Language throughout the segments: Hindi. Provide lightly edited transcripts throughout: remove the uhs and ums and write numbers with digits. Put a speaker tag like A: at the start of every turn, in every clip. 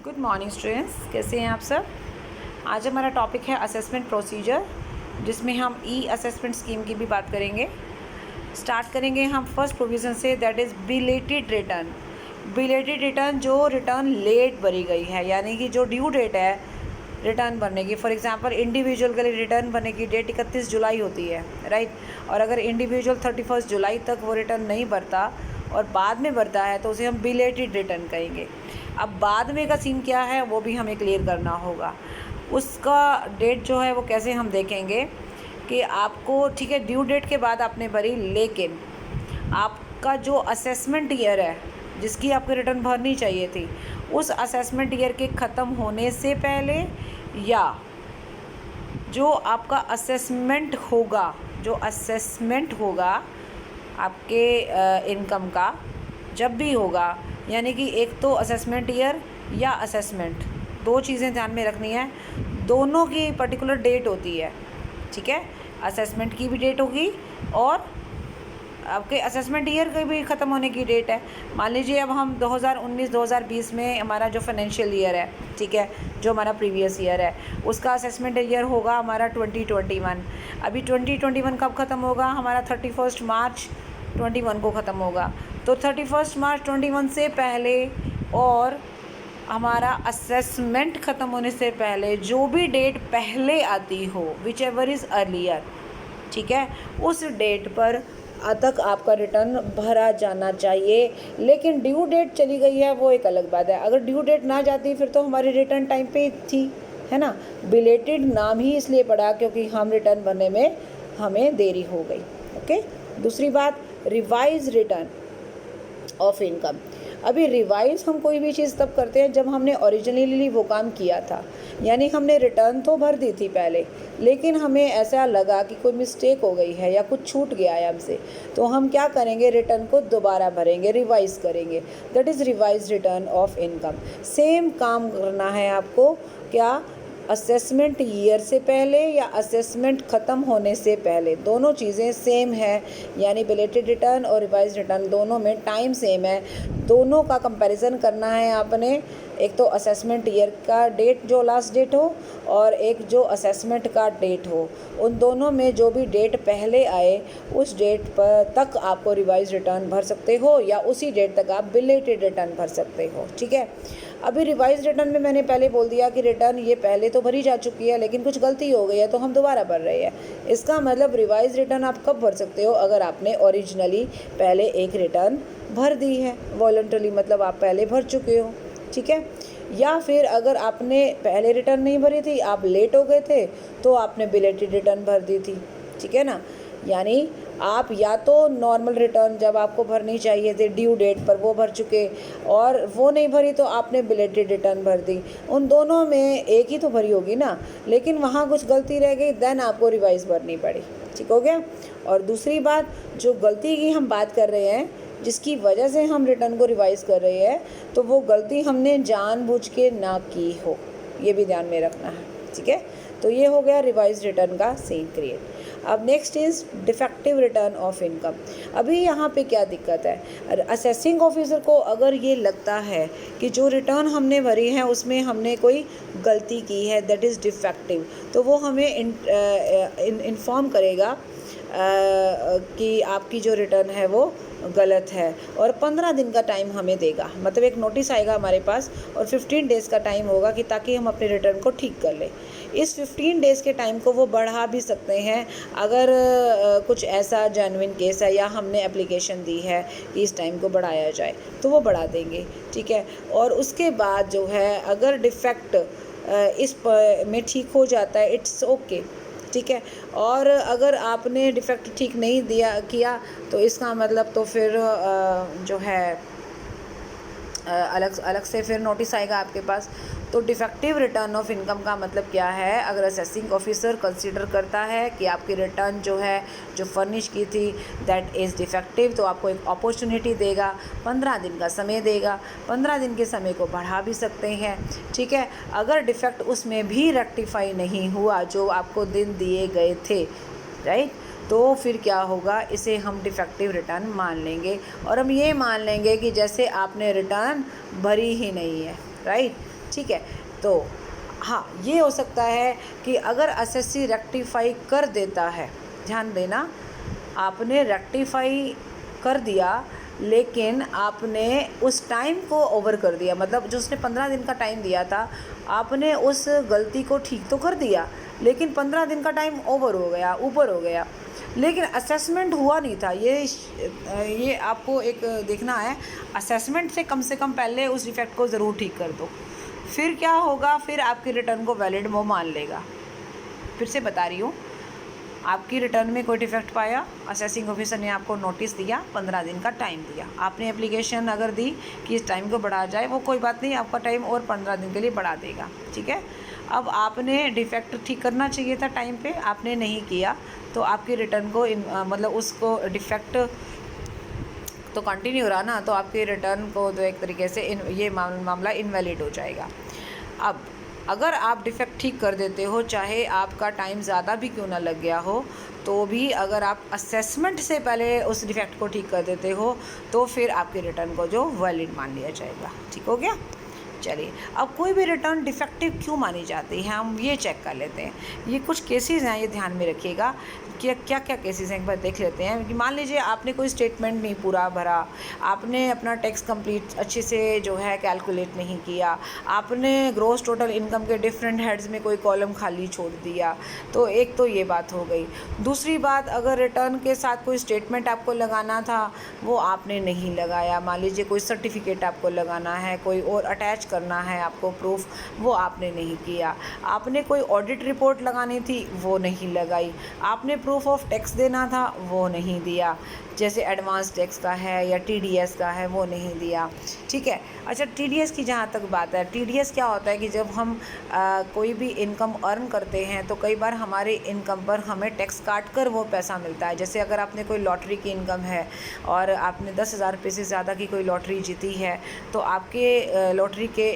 A: गुड मॉर्निंग स्टूडेंट्स, कैसे हैं आप सब। आज हमारा टॉपिक है असेसमेंट प्रोसीजर, जिसमें हम ई असेसमेंट स्कीम की भी बात करेंगे। स्टार्ट करेंगे हम फर्स्ट प्रोविज़न से, that is belated return. Belated return, जो रिटर्न लेट भरी गई है, यानी कि जो ड्यू डेट है रिटर्न भरने की। फॉर एग्जांपल इंडिविजुअल के लिए रिटर्न भरने की डेट 31 जुलाई होती है, राइट। और अगर इंडिविजुअल 31 जुलाई तक वो रिटर्न नहीं भरता और बाद में भरता है तो उसे हम बिलेटेड रिटर्न कहेंगे। अब बाद में का सीन क्या है वो भी हमें क्लियर करना होगा। उसका डेट जो है वो कैसे हम देखेंगे कि आपको, ठीक है, ड्यू डेट के बाद आपने भरी, लेकिन आपका जो असेसमेंट ईयर है जिसकी आपको रिटर्न भरनी चाहिए थी, उस असेसमेंट ईयर के ख़त्म होने से पहले, या जो आपका असेसमेंट होगा आपके इनकम का जब भी होगा, यानी कि एक तो असेसमेंट ईयर या असेसमेंट, दो चीज़ें ध्यान में रखनी है। दोनों की पर्टिकुलर डेट होती है, ठीक है। असेसमेंट की भी डेट होगी और आपके असेसमेंट ईयर की भी ख़त्म होने की डेट है। मान लीजिए अब हम 2019-2020 में हमारा जो फाइनेंशियल ईयर है, ठीक है, जो हमारा प्रीवियस ईयर है, उसका असेसमेंट ईयर होगा हमारा 2021। अभी 2021 कब ख़त्म होगा? हमारा 31 मार्च 21 को ख़त्म होगा। तो 31 मार्च 21 से पहले और हमारा असेसमेंट ख़त्म होने से पहले जो भी डेट पहले आती हो, विच एवर इज़ अर्लियर, ठीक है, उस डेट पर तक आपका रिटर्न भरा जाना चाहिए। लेकिन ड्यू डेट चली गई है वो एक अलग बात है। अगर ड्यू डेट ना जाती फिर तो हमारी रिटर्न टाइम पे थी, है ना। बिलेटेड नाम ही इसलिए पड़ा क्योंकि हम रिटर्न भरने में हमें देरी हो गई। ओके। दूसरी बात, रिवाइज रिटर्न ऑफ इनकम। अभी रिवाइज हम कोई भी चीज़ तब करते हैं जब हमने ओरिजिनली वो काम किया था, यानी हमने रिटर्न तो भर दी थी पहले, लेकिन हमें ऐसा लगा कि कोई मिस्टेक हो गई है या कुछ छूट गया है हमसे, तो हम क्या करेंगे, रिटर्न को दोबारा भरेंगे, रिवाइज करेंगे। That is revise return of income. Same काम करना है आपको, क्या, असेसमेंट ईयर से पहले या असेसमेंट ख़त्म होने से पहले, दोनों चीज़ें सेम है। यानी बिलेटेड रिटर्न और रिवाइज रिटर्न दोनों में टाइम सेम है। दोनों का कंपैरिजन करना है आपने। एक तो असेसमेंट ईयर का डेट जो लास्ट डेट हो और एक जो असेसमेंट का डेट हो, उन दोनों में जो भी डेट पहले आए उस डेट पर तक आपको रिवाइज रिटर्न भर सकते हो, या उसी डेट तक आप बिलेटेड रिटर्न भर सकते हो, ठीक है। अभी रिवाइज रिटर्न में मैंने पहले बोल दिया कि रिटर्न ये पहले तो भरी जा चुकी है लेकिन कुछ गलती हो गई है तो हम दोबारा भर रहे हैं। इसका मतलब रिवाइज रिटर्न आप कब भर सकते हो? अगर आपने ओरिजिनली पहले एक रिटर्न भर दी है वॉलंटरी, मतलब आप पहले भर चुके हो, ठीक है। या फिर अगर आपने पहले रिटर्न नहीं भरी थी, आप लेट हो गए थे, तो आपने बिलेटेड रिटर्न भर दी थी, ठीक है ना। यानी आप या तो नॉर्मल रिटर्न जब आपको भरनी चाहिए थी ड्यू डेट पर वो भर चुके, और वो नहीं भरी तो आपने बिलेटेड रिटर्न भर दी। उन दोनों में एक ही तो भरी होगी ना, लेकिन वहाँ कुछ गलती रह गई, देन आपको रिवाइज भरनी पड़ी, ठीक हो गया। और दूसरी बात, जो गलती की हम बात कर रहे हैं जिसकी वजह से हम रिटर्न को रिवाइज कर रहे हैं, तो वो गलती हमने जानबूझ के ना की हो, ये भी ध्यान में रखना है, ठीक है। तो ये हो गया रिवाइज रिटर्न का सीन क्रिएट। अब next is defective return of income. अभी यहाँ पे क्या दिक्कत है, असेसिंग ऑफिसर को अगर ये लगता है कि जो रिटर्न हमने भरी है उसमें हमने कोई गलती की है, दैट इज़ डिफेक्टिव, तो वो हमें इन्फॉर्म करेगा कि आपकी जो रिटर्न है वो गलत है, और 15 दिन का टाइम हमें देगा। मतलब एक नोटिस आएगा हमारे पास और 15 डेज़ का टाइम होगा कि ताकि हम अपने रिटर्न को ठीक कर लें। इस 15 डेज़ के टाइम को वो बढ़ा भी सकते हैं अगर कुछ ऐसा जेन्युइन केस है या हमने एप्लीकेशन दी है कि इस टाइम को बढ़ाया जाए, तो वो बढ़ा देंगे, ठीक है। और उसके बाद जो है अगर डिफेक्ट इस में ठीक हो जाता है, इट्स ओके, ठीक है। और अगर आपने डिफेक्ट ठीक नहीं किया तो इसका मतलब तो फिर जो है अलग से फिर नोटिस आएगा आपके पास। तो डिफेक्टिव रिटर्न ऑफ इनकम का मतलब क्या है? अगर असेसिंग ऑफिसर कंसीडर करता है कि आपकी रिटर्न जो है जो फर्निश की थी दैट इज़ डिफेक्टिव, तो आपको एक अपॉर्चुनिटी देगा, 15 दिन का समय देगा। 15 दिन के समय को बढ़ा भी सकते हैं, ठीक है। अगर डिफेक्ट उसमें भी रेक्टिफाई नहीं हुआ जो आपको दिन दिए गए थे, राइट, तो फिर क्या होगा, इसे हम डिफेक्टिव रिटर्न मान लेंगे। और हम ये मान लेंगे कि जैसे आपने रिटर्न भरी ही नहीं है, राइट। ठीक है। तो हाँ, ये हो सकता है कि अगर एसएससी रेक्टिफाई कर देता है, ध्यान देना, आपने रेक्टिफाई कर दिया लेकिन आपने उस टाइम को ओवर कर दिया, मतलब जो उसने 15 दिन का टाइम दिया था आपने उस गलती को ठीक तो कर दिया लेकिन 15 दिन का टाइम ओवर हो गया, ऊपर हो गया, लेकिन असेसमेंट हुआ नहीं था। ये आपको एक देखना है, असेसमेंट से कम पहले उस डिफेक्ट को ज़रूर ठीक कर दो। फिर क्या होगा, फिर आपकी रिटर्न को वैलिड वो मान लेगा। फिर से बता रही हूँ, आपकी रिटर्न में कोई डिफेक्ट पाया, असेसिंग ऑफिसर ने आपको नोटिस दिया, 15 दिन का टाइम दिया, आपने एप्लीकेशन अगर दी कि इस टाइम को बढ़ा जाए, वो कोई बात नहीं, आपका टाइम और 15 दिन के लिए बढ़ा देगा, ठीक है। अब आपने डिफेक्ट ठीक करना चाहिए था टाइम पे, आपने नहीं किया, तो आपकी रिटर्न को मतलब उसको डिफेक्ट तो कंटिन्यू रहा ना, तो आपकी रिटर्न को तो एक तरीके से ये मामला इनवैलिड हो जाएगा। अब अगर आप डिफेक्ट ठीक कर देते हो, चाहे आपका टाइम ज़्यादा भी क्यों ना लग गया हो, तो भी अगर आप असेसमेंट से पहले उस डिफेक्ट को ठीक कर देते हो तो फिर आपकी रिटर्न को जो वैलिड मान लिया जाएगा। ठीक हो गया। चलिए, अब कोई भी रिटर्न डिफेक्टिव क्यों मानी जाती है हम ये चेक कर लेते हैं। ये कुछ केसेस हैं, ये ध्यान में रखिएगा कि क्या क्या केसेस हैं, एक बार देख लेते हैं। कि मान लीजिए आपने कोई स्टेटमेंट नहीं पूरा भरा, आपने अपना टैक्स कंप्लीट अच्छे से जो है कैलकुलेट नहीं किया, आपने ग्रॉस टोटल इनकम के डिफरेंट हेड्स में कोई कॉलम खाली छोड़ दिया, तो एक तो ये बात हो गई। दूसरी बात, अगर रिटर्न के साथ कोई स्टेटमेंट आपको लगाना था वो आपने नहीं लगाया, मान लीजिए कोई सर्टिफिकेट आपको लगाना है, कोई और अटैच करना है आपको प्रूफ, वो आपने नहीं किया, आपने कोई ऑडिट रिपोर्ट लगानी थी वो नहीं लगाई, आपने प्रूफ ऑफ टैक्स देना था वो नहीं दिया, जैसे एडवांस टैक्स का है या टीडीएस का है वो नहीं दिया। ठीक है। अच्छा, टीडीएस की जहाँ तक बात है, टीडीएस क्या होता है कि जब हम कोई भी इनकम अर्न करते हैं तो कई बार हमारे इनकम पर हमें टैक्स काट कर वो पैसा मिलता है। जैसे अगर आपने कोई लॉटरी की इनकम है और आपने 10,000 रुपये से ज़्यादा की कोई लॉटरी जीती है, तो आपके लॉटरी के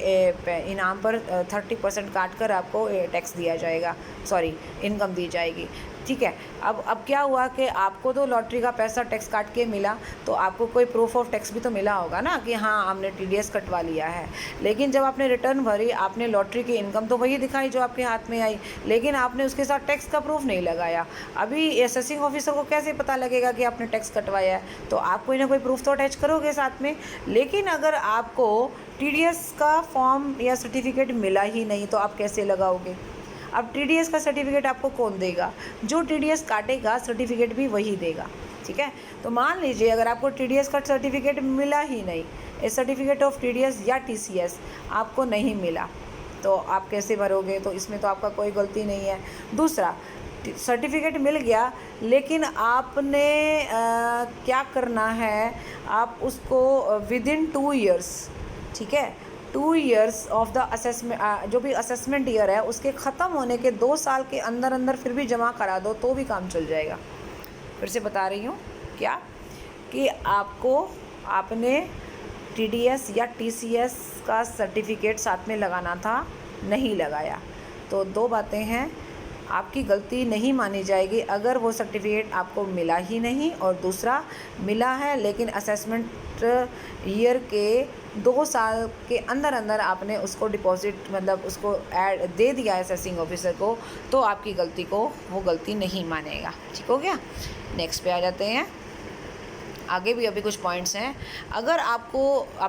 A: इनाम पर 30% काट कर आपको टैक्स दिया जाएगा, सॉरी इनकम दी जाएगी। ठीक है। अब क्या हुआ कि आपको तो लॉटरी का पैसा टैक्स काट के मिला, तो आपको कोई प्रूफ ऑफ टैक्स भी तो मिला होगा ना कि हाँ हमने टीडीएस कटवा लिया है। लेकिन जब आपने रिटर्न भरी, आपने लॉटरी की इनकम तो वही दिखाई जो आपके हाथ में आई, लेकिन आपने उसके साथ टैक्स का प्रूफ नहीं लगाया। अभी असेसिंग ऑफिसर को कैसे पता लगेगा कि आपने टैक्स कटवाया है? तो आप कोई ना कोई प्रूफ तो अटैच करोगे साथ में। लेकिन अगर आपको टीडीएस का फॉर्म या सर्टिफिकेट मिला ही नहीं तो आप कैसे लगाओगे? अब टीडीएस का सर्टिफिकेट आपको कौन देगा? जो टीडीएस काटेगा सर्टिफिकेट भी वही देगा। ठीक है। तो मान लीजिए अगर आपको टीडीएस का सर्टिफिकेट मिला ही नहीं, ए सर्टिफिकेट ऑफ टीडीएस या टीसीएस आपको नहीं मिला, तो आप कैसे भरोगे? तो इसमें तो आपका कोई गलती नहीं है। दूसरा, सर्टिफिकेट मिल गया लेकिन आपने क्या करना है, आप उसको विदिन 2 ईयर्स, ठीक है, 2 ईयर्स ऑफ द असेसमेंट, जो भी असेसमेंट ईयर है उसके ख़त्म होने के 2 साल के अंदर अंदर फिर भी जमा करा दो तो भी काम चल जाएगा। फिर से बता रही हूँ क्या, कि आपने टीडीएस या टीसीएस का सर्टिफिकेट साथ में लगाना था, नहीं लगाया, तो 2 बातें हैं, आपकी गलती नहीं मानी जाएगी अगर वो सर्टिफिकेट आपको मिला ही नहीं, और दूसरा मिला है लेकिन असेसमेंट ईयर के 2 साल के अंदर अंदर आपने उसको डिपॉजिट मतलब उसको ऐड दे दिया असेसिंग ऑफिसर को, तो आपकी गलती को वो गलती नहीं मानेगा। ठीक हो गया। नेक्स्ट पे आ जाते हैं। आगे भी अभी कुछ पॉइंट्स हैं। अगर आप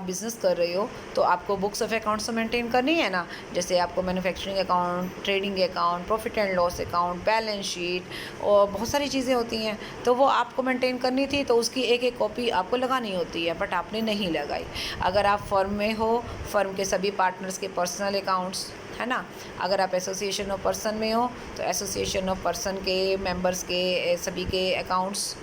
A: बिज़नेस कर रहे हो तो आपको बुक्स ऑफ अकाउंट्स तो मेंटेन करनी है ना, जैसे आपको manufacturing account, trading account, profit and loss account, balance sheet और बहुत सारी चीज़ें होती हैं, तो वो आपको मेंटेन करनी थी, तो उसकी एक एक कॉपी आपको लगानी होती है, बट आपने नहीं लगाई। अगर आप फर्म में हो, फर्म के सभी पार्टनर्स के पर्सनल अकाउंट्स, है ना। अगर आप एसोसिएशन ऑफ पर्सन में हो तो एसोसिएशन ऑफ पर्सन के मेंबर्स के सभी के अकाउंट्स,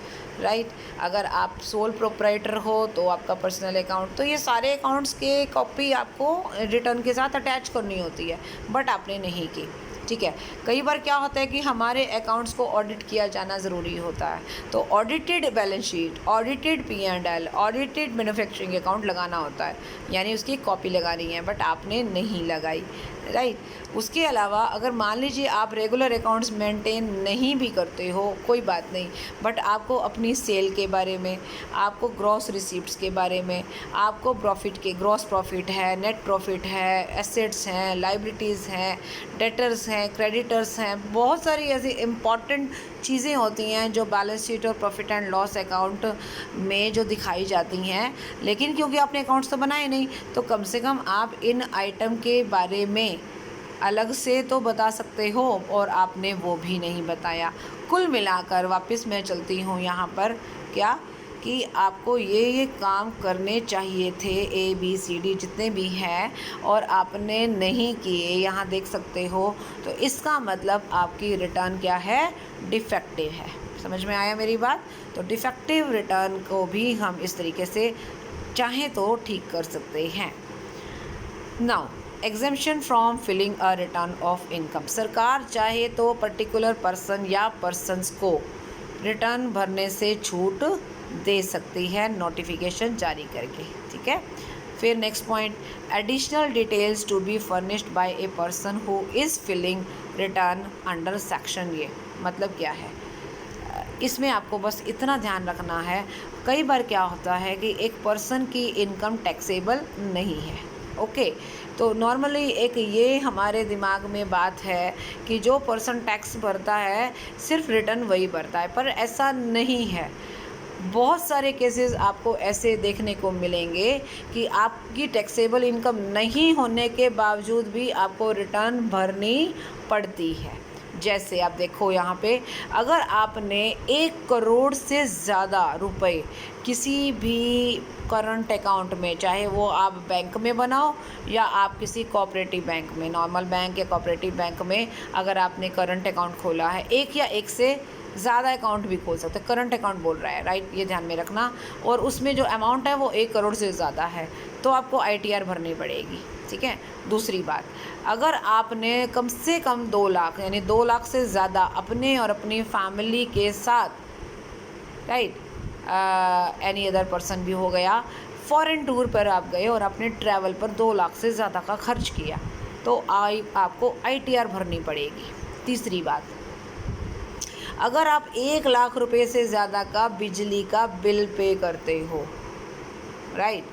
A: राइट। अगर आप सोल प्रोप्राइटर हो तो आपका पर्सनल अकाउंट, तो ये सारे अकाउंट्स के कॉपी आपको रिटर्न के साथ अटैच करनी होती है, बट आपने नहीं की। ठीक है। कई बार क्या होता है कि हमारे अकाउंट्स को ऑडिट किया जाना ज़रूरी होता है, तो audited balance sheet, audited P&L, audited manufacturing account लगाना होता है, यानी उसकी कॉपी लगानी है, बट आपने नहीं लगाई, राइट। उसके अलावा अगर मान लीजिए आप रेगुलर अकाउंट्स मेंटेन नहीं भी करते हो, कोई बात नहीं, बट आपको अपनी सेल के बारे में, आपको ग्रॉस रिसीप्ट्स के बारे में, आपको प्रॉफिट के, ग्रॉस प्रॉफिट है, नेट प्रॉफिट है, एसेट्स हैं, लाइबिलिटीज़ हैं, डेटर्स हैं, क्रेडिटर्स हैं, बहुत सारी ऐसी इम्पॉर्टेंट चीज़ें होती हैं जो बैलेंस शीट और प्रॉफिट एंड लॉस अकाउंट में जो दिखाई जाती हैं। लेकिन क्योंकि आपने अकाउंट्स तो बनाए नहीं, तो कम से कम आप इन आइटम के बारे में अलग से तो बता सकते हो, और आपने वो भी नहीं बताया। कुल मिलाकर वापस मैं चलती हूँ यहाँ पर, क्या कि आपको ये काम करने चाहिए थे, ABCD जितने भी हैं, और आपने नहीं किए, यहाँ देख सकते हो। तो इसका मतलब आपकी रिटर्न क्या है, डिफेक्टिव है। समझ में आया मेरी बात? तो डिफेक्टिव रिटर्न को भी हम इस तरीके से चाहें तो ठीक कर सकते हैं। Now exemption from filing a return of income. सरकार चाहे तो पर्टिकुलर पर्सन या पर्सन्स को रिटर्न भरने से छूट दे सकती है नोटिफिकेशन जारी करके, ठीक है। फिर next point, additional details to be furnished by a person who is filing return under section. ये मतलब क्या है, इसमें आपको बस इतना ध्यान रखना है, कई बार क्या होता है कि एक पर्सन की इनकम टैक्सेबल नहीं है, ओके। तो नॉर्मली एक ये हमारे दिमाग में बात है कि जो पर्सन टैक्स भरता है सिर्फ रिटर्न वही भरता है, पर ऐसा नहीं है। बहुत सारे केसेस आपको ऐसे देखने को मिलेंगे कि आपकी टैक्सेबल इनकम नहीं होने के बावजूद भी आपको रिटर्न भरनी पड़ती है। जैसे आप देखो यहाँ पे, अगर आपने 1 करोड़ से ज़्यादा रुपए किसी भी करंट अकाउंट में, चाहे वो आप बैंक में बनाओ या आप किसी कोऑपरेटिव बैंक में, नॉर्मल बैंक या कोऑपरेटिव बैंक में अगर आपने करंट अकाउंट खोला है, एक या एक से ज़्यादा अकाउंट भी खोल सकते हैं, करंट अकाउंट बोल रहा है, राइट, ये ध्यान में रखना, और उसमें जो अमाउंट है वो 1 करोड़ से ज़्यादा है, तो आपको ITR भरनी पड़ेगी, ठीक है। दूसरी बात, अगर आपने कम से कम 2 लाख यानी 2 लाख से ज़्यादा अपने और अपनी फैमिली के साथ, राइट, एनी अदर पर्सन भी हो गया, फॉरेन टूर पर आप गए और आपने ट्रैवल पर 2 लाख से ज़्यादा का खर्च किया, तो आपको ITR भरनी पड़ेगी। तीसरी बात, अगर आप 1 लाख रुपए से ज़्यादा का बिजली का बिल पे करते हो, राइट,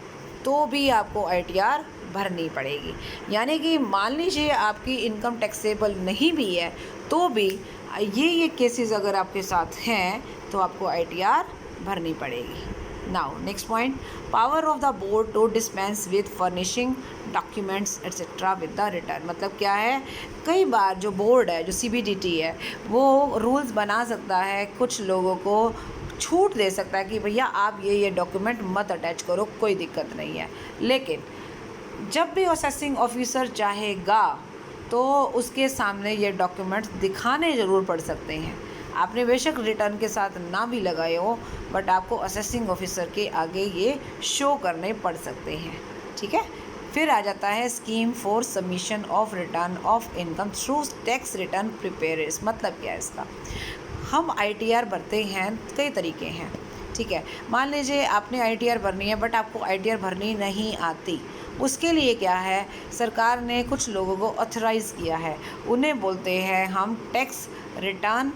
A: तो भी आपको ITR भरनी पड़ेगी। यानी कि मान लीजिए आपकी इनकम टैक्सेबल नहीं भी है, तो भी ये केसेस अगर आपके साथ हैं तो आपको ITR भरनी पड़ेगी। Now next point, power of the board to dispense with furnishing documents etcetera with the return. मतलब क्या है, कई बार जो बोर्ड है, जो CBDT है, वो रूल्स बना सकता है, कुछ लोगों को छूट दे सकता है कि भैया आप ये डॉक्यूमेंट मत अटैच करो, कोई दिक्कत नहीं है। लेकिन जब भी असेसिंग ऑफिसर चाहेगा तो उसके सामने ये डॉक्यूमेंट्स दिखाने ज़रूर पड़ सकते हैं। आपने बेशक रिटर्न के साथ ना भी लगाए हो, बट आपको असेसिंग ऑफिसर के आगे ये शो करने पड़ सकते हैं, ठीक है। फिर आ जाता है scheme for submission of return of income through tax return prepares. मतलब क्या है इसका, हम ITR भरते हैं, कई तरीके हैं, ठीक है। मान लीजिए आपने ITR भरनी है, बट आपको ITR भरनी नहीं आती, उसके लिए क्या है, सरकार ने कुछ लोगों को ऑथराइज़ किया है, उन्हें बोलते हैं हम टैक्स रिटर्न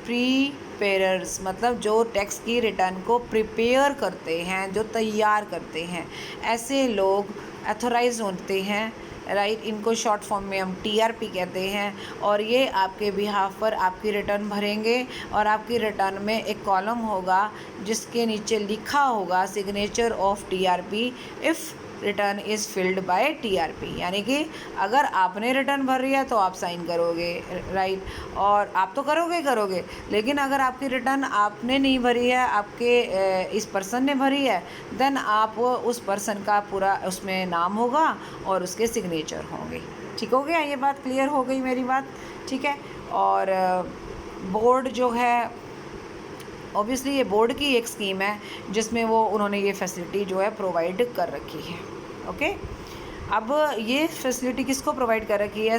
A: प्रिपेयर्स। मतलब जो टैक्स की रिटर्न को प्रिपेयर करते हैं, जो तैयार करते हैं, ऐसे लोग ऑथराइज होते हैं, राइट। इनको शॉर्ट फॉर्म में हम TRP कहते हैं, और ये आपके बिहाफ पर आपकी रिटर्न भरेंगे, और आपकी रिटर्न में एक कॉलम होगा जिसके नीचे लिखा होगा signature of TRP if return is filled by TRP। यानी कि अगर आपने रिटर्न भर रही है तो आप साइन करोगे, राइट, और आप तो करोगे, लेकिन अगर आपकी रिटर्न आपने नहीं भरी है, आपके इस पर्सन ने भरी है, देन आप उस पर्सन का पूरा उसमें नाम होगा और उसके सिग्नेचर होंगे। ठीक हो गया, ये बात क्लियर हो गई मेरी बात, ठीक है। और बोर्ड जो है, ऑब्वियसली ये बोर्ड की एक स्कीम है जिसमें वो उन्होंने ये फैसिलिटी जो है प्रोवाइड कर रखी है, ओके। अब ये फैसिलिटी किसको प्रोवाइड कर रखी है,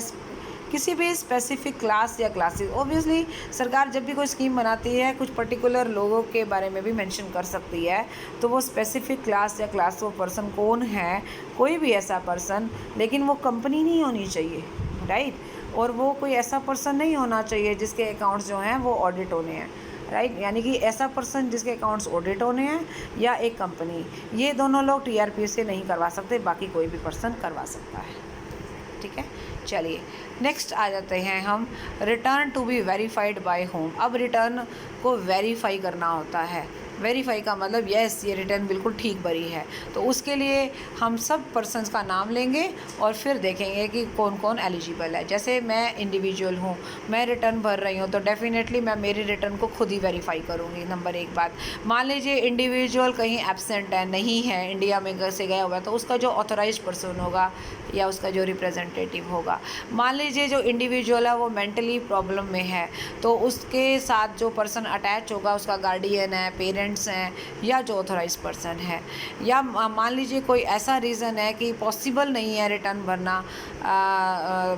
A: किसी भी स्पेसिफिक क्लास या क्लासेस। ऑब्वियसली सरकार जब भी कोई स्कीम बनाती है कुछ पर्टिकुलर लोगों के बारे में भी मेंशन कर सकती है, तो वो स्पेसिफिक क्लास या क्लास वो पर्सन कौन है, कोई भी ऐसा पर्सन, लेकिन वो कंपनी नहीं होनी चाहिए, राइट। और वो कोई ऐसा पर्सन नहीं होना चाहिए जिसके अकाउंट्स जो हैं वो ऑडिट होने हैं, राइट। यानी कि ऐसा पर्सन जिसके अकाउंट्स ऑडिट होने हैं या एक कंपनी, ये दोनों लोग टीआरपी से नहीं करवा सकते, बाकी कोई भी पर्सन करवा सकता है, ठीक है। चलिए नेक्स्ट आ जाते हैं हम, return to be verified by home. अब रिटर्न को वेरीफाई करना होता है। वेरीफाई का मतलब यस ये रिटर्न बिल्कुल ठीक भरी है, तो उसके लिए हम सब पर्सन्स का नाम लेंगे और फिर देखेंगे कि कौन कौन एलिजिबल है। जैसे मैं इंडिविजुअल हूँ, मैं रिटर्न भर रही हूँ, तो डेफिनेटली मैं मेरी रिटर्न को खुद ही वेरीफाई करूँगी। नंबर एक बात, मान लीजिए इंडिविजुअल कहीं एब्सेंट है, नहीं है, इंडिया में से गया हुआ है, तो उसका जो ऑथराइज्ड पर्सन होगा या उसका जो रिप्रेजेंटेटिव होगा, मान लीजिए जो इंडिविजुअल है वो मेंटली प्रॉब्लम में है, तो उसके साथ जो पर्सन अटैच होगा उसका गार्डियन है, पेरेंट्स हैं, या जो ऑथराइज्ड पर्सन है। या मान लीजिए कोई ऐसा रीज़न है कि पॉसिबल नहीं है रिटर्न भरना,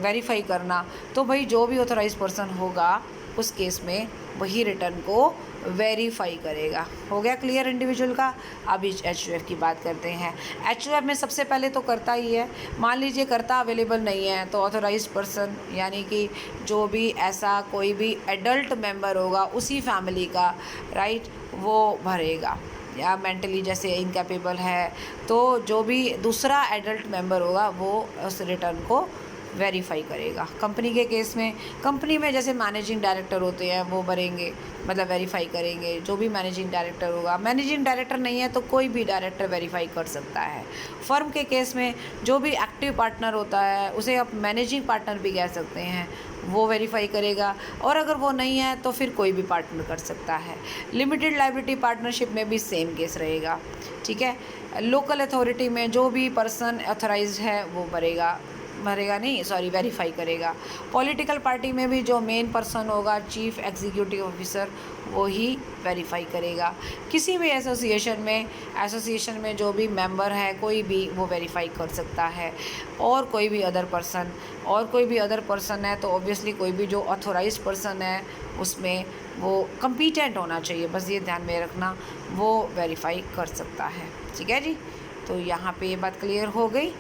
A: वेरीफाई करना, तो भाई जो भी ऑथराइज्ड पर्सन होगा उस केस में वही रिटर्न को वेरीफाई करेगा। हो गया क्लियर इंडिविजुअल का। अभी एचयूएफ की बात करते हैं। एचयूएफ में सबसे पहले तो करता ही है, मान लीजिए करता अवेलेबल नहीं है तो ऑथराइज्ड पर्सन यानी कि जो भी ऐसा कोई भी एडल्ट मेंबर होगा उसी फैमिली का, राइट, वो भरेगा। या मेंटली जैसे इनकैपेबल है तो जो भी दूसरा एडल्ट मेंबर होगा वो उस रिटर्न को वेरीफाई करेगा। कंपनी के केस में, कंपनी में जैसे मैनेजिंग डायरेक्टर होते हैं वो भरेंगे, मतलब वेरीफाई करेंगे, जो भी मैनेजिंग डायरेक्टर होगा। मैनेजिंग डायरेक्टर नहीं है तो कोई भी डायरेक्टर वेरीफाई कर सकता है। फर्म के केस में जो भी एक्टिव पार्टनर होता है उसे आप मैनेजिंग पार्टनर भी कह सकते हैं, वो वेरीफाई करेगा। और अगर वो नहीं है तो फिर कोई भी पार्टनर कर सकता है। लिमिटेड लायबिलिटी पार्टनरशिप में भी सेम केस रहेगा, ठीक है। लोकल अथॉरिटी में जो भी पर्सन ऑथराइज्ड है वो वेरीफाई करेगा। पॉलिटिकल पार्टी में भी जो मेन पर्सन होगा, चीफ एग्जीक्यूटिव ऑफिसर, वो ही वेरीफाई करेगा। किसी भी एसोसिएशन में जो भी मेंबर है कोई भी वो वेरीफाई कर सकता है। और कोई भी अदर पर्सन है तो ऑब्वियसली कोई भी जो ऑथराइज्ड पर्सन है उसमें वो कम्पिटेंट होना चाहिए, बस ये ध्यान में रखना, वो वेरीफाई कर सकता है, ठीक है जी। तो यहाँ पे ये बात क्लियर हो गई,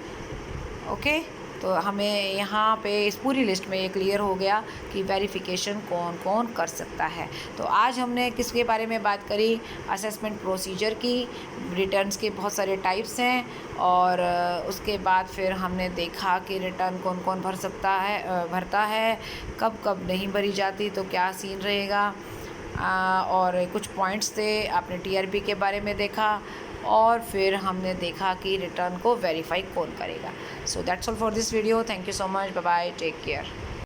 A: ओके। तो हमें यहाँ पे इस पूरी लिस्ट में ये क्लियर हो गया कि वेरिफिकेशन कौन कौन कर सकता है। तो आज हमने किसके बारे में बात करी, असेसमेंट प्रोसीजर की। रिटर्न्स के बहुत सारे टाइप्स हैं और उसके बाद फिर हमने देखा कि रिटर्न कौन कौन भरता है, कब कब नहीं भरी जाती तो क्या सीन रहेगा। और कुछ पॉइंट्स थे, आपने टीआरपी के बारे में देखा और फिर हमने देखा कि रिटर्न को वेरीफाई कौन करेगा। So that's all for this video. Thank you so much, bye bye, take care.